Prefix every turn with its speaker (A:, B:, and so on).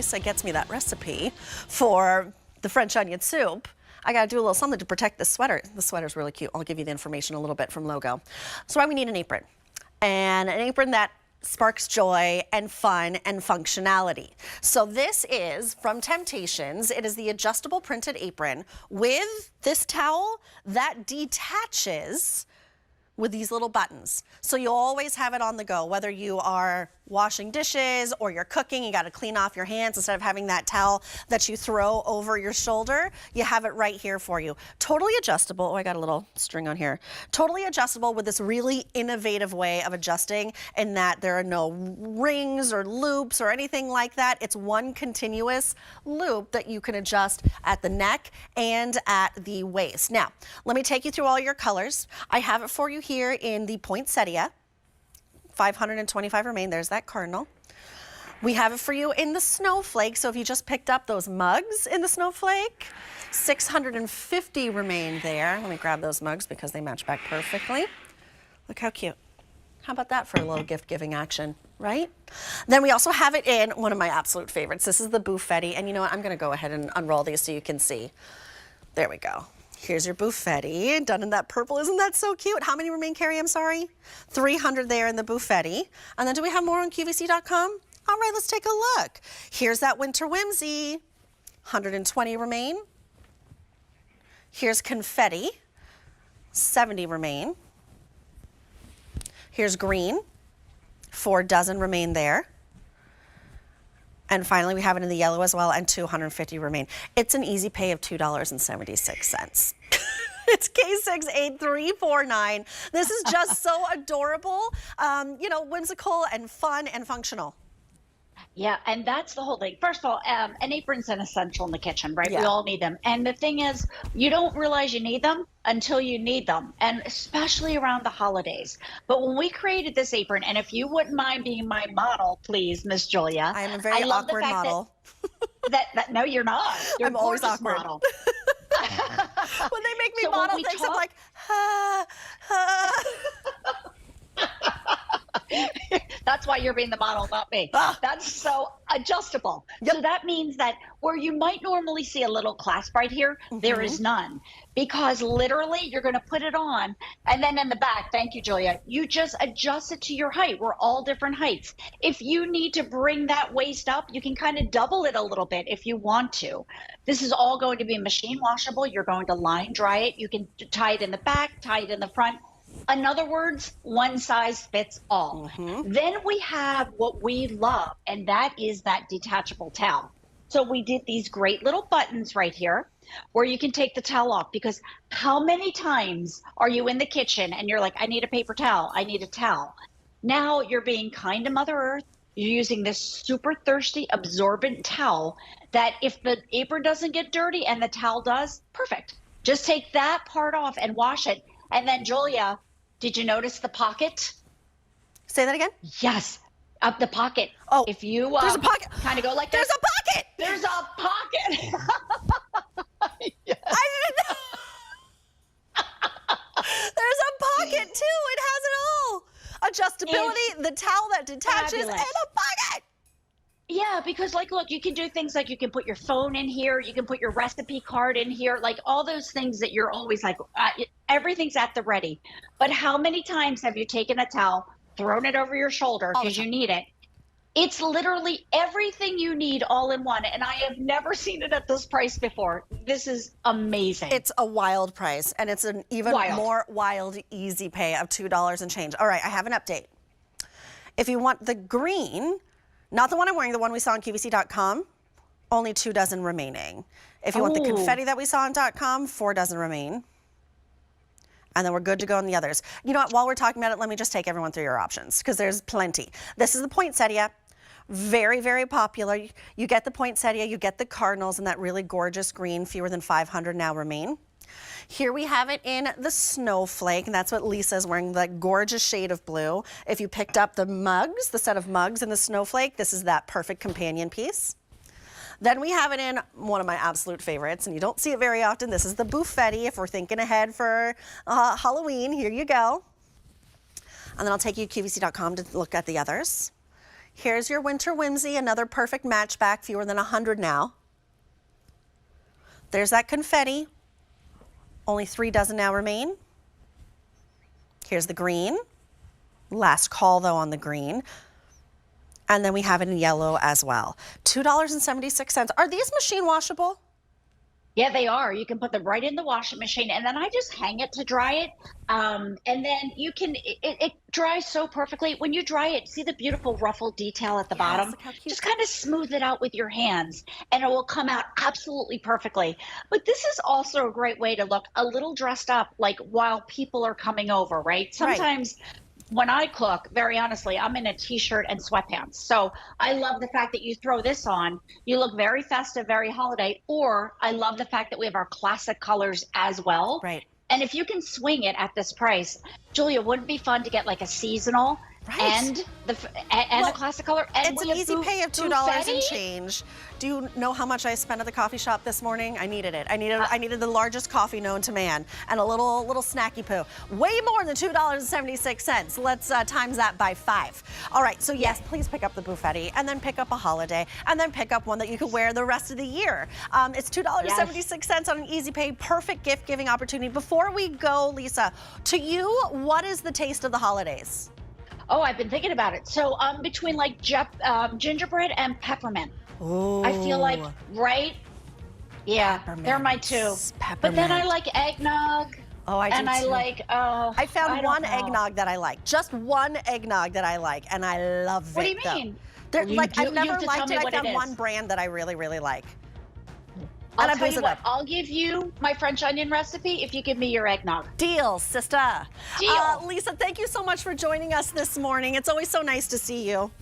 A: Lisa gets me that recipe for the French onion soup, I gotta do a little something to protect this sweater. The sweater's really cute. I'll give you the information a little bit from Logo. So why we need an apron. And an apron that sparks joy and fun and functionality. So this is from Temp-tations. It is the adjustable printed apron with this towel that detaches with these little buttons. So you'll always have it on the go, whether you are washing dishes or you're cooking, you gotta clean off your hands instead of having that towel that you throw over your shoulder, you have it right here for you. Totally adjustable. Oh, I got a little string on here. Totally adjustable with this really innovative way of adjusting in that there are no rings or loops or anything like that. It's one continuous loop that you can adjust at the neck and at the waist. Now, let me take you through all your colors. I have it for you here in the poinsettia. 525 remain. There's that cardinal. We have it for you in the snowflake. So if you just picked up those mugs in the snowflake, 650 remain there. Let me grab those mugs because they match back perfectly. Look how cute. How about that for a little gift giving action, right? Then we also have it in one of my absolute favorites. This is the Confetti. And you know what? I'm going to go ahead and unroll these so you can see. There we go. Here's your Confetti, done in that purple. Isn't that so cute? How many remain, Carrie? I'm sorry. 300 there in the Confetti. And then do we have more on QVC.com? All right, let's take a look. Here's that winter Whimsy. 120 remain. Here's Confetti. 70 remain. Here's green. 4 dozen remain there. And finally, we have it in the yellow as well, and 250 remain. It's an easy pay of $2.76. It's K68349. This is just so adorable, you know, whimsical and fun and functional.
B: Yeah, and that's the whole thing. First of all, an apron's an essential in the kitchen, right?
A: Yeah.
B: We all need them. And the thing is, you don't realize you need them until you need them, and especially around the holidays. But when we created this apron, and if you wouldn't mind being my model, please, Miss Julia.
A: I am a very awkward model.
B: No, you're not. You're
A: I'm always awkward.
B: Model.
A: When they make me model things, I'm like,
B: That's why you're being the model, not me. That's so adjustable.
A: Yep.
B: So that means that where you might normally see a little clasp right here, there is none. Because literally you're going to put it on, and then in the back, thank you, Julia, you just adjust it to your height. We're all different heights. If you need to bring that waist up, you can kind of double it a little bit if you want to. This is all going to be machine washable. You're going to line dry it. You can tie it in the back, tie it in the front. In other words, one size fits all. Then we have what we love, and that is that detachable towel. So we did these great little buttons right here where you can take the towel off, because how many times are you in the kitchen and you're like, I need a paper towel, I need a towel. Now you're being kind to Mother Earth. You're using this super thirsty, absorbent towel that if the apron doesn't get dirty and the towel does, perfect. Just take that part off and wash it. And then, Julia, did you notice the pocket?
A: Say that again?
B: Yes, up the pocket.
A: Oh,
B: if you
A: there's a pocket.
B: Kind of go like
A: there's
B: this.
A: A pocket.
B: There's a pocket.
A: Yes. I didn't know. There's a pocket too. It has it all. Adjustability, the towel that detaches, fabulous. And a pocket.
B: Yeah, because like, look, you can do things like you can put your phone in here, you can put your recipe card in here, like all those things that you're always like, everything's at the ready. But how many times have you taken a towel, thrown it over your shoulder because you need it? It's literally everything you need all in one. And I have never seen it at this price before. This is amazing.
A: It's a wild price, and it's an even more wild, easy pay of $2 and change. All right, I have an update. If you want the green, not the one I'm wearing, the one we saw on QVC.com, only 2 dozen remaining. If you want the confetti that we saw on .com, 4 dozen remain. And then we're good to go on the others. You know what, while we're talking about it, let me just take everyone through your options, because there's plenty. This is the poinsettia. Very, very popular. You get the poinsettia, you get the cardinals, and that really gorgeous green. Fewer than 500 now remain. Here we have it in the snowflake, and that's what Lisa's wearing, that gorgeous shade of blue. If you picked up the mugs, the set of mugs in the snowflake, this is that perfect companion piece. Then we have it in one of my absolute favorites, and you don't see it very often. This is the Confetti. If we're thinking ahead for Halloween, here you go. And then I'll take you to QVC.com to look at the others. Here's your winter Whimsy, another perfect match back, fewer than 100 now. There's that confetti. Only 3 dozen now remain. Here's the green. Last call though on the green. And then we have it in yellow as well. $2.76. Are these machine washable?
B: Yeah, they are. You can put them right in the washing machine, and then I just hang it to dry it. And then you can, it dries so perfectly. When you dry it, see the beautiful ruffled detail at the bottom?
A: Look how cute.
B: Just kind of smooth it out with your hands, and it will come out absolutely perfectly. But this is also a great way to look a little dressed up, like while people are coming over, right? Sometimes when I cook, very honestly, I'm in a t-shirt and sweatpants. So I love the fact that you throw this on. You look very festive, very holiday. Or I love the fact that we have our classic colors as well.
A: Right.
B: And if you can swing it at this price, Julia, wouldn't it be fun to get like a seasonal and a classic color? And
A: it's an easy pay of $2 and change. Do you know how much I spent at the coffee shop this morning? I needed it. I needed the largest coffee known to man and a little snacky poo. Way more than $2.76. Let's times that by 5. All right, so yes, please pick up the buffetti and then pick up a holiday and then pick up one that you can wear the rest of the year. It's $2.76 on an easy pay, perfect gift giving opportunity. Before we go, Lisa, to you, what is the taste of the holidays?
B: Oh, I've been thinking about it. So between like gingerbread and peppermint.
A: Ooh.
B: I feel like, right? Yeah, they're my two. But then I like eggnog.
A: Oh, I do
B: and
A: too.
B: I like,
A: I found one eggnog that I like. Just one eggnog that I like, and I love it.
B: What do you mean?
A: I've never liked it. I found one brand that I really, really like.
B: I'll tell you what, I'll give you my French onion recipe if you give me your eggnog.
A: Deal, sister.
B: Deal.
A: Lisa, thank you so much for joining us this morning. It's always so nice to see you.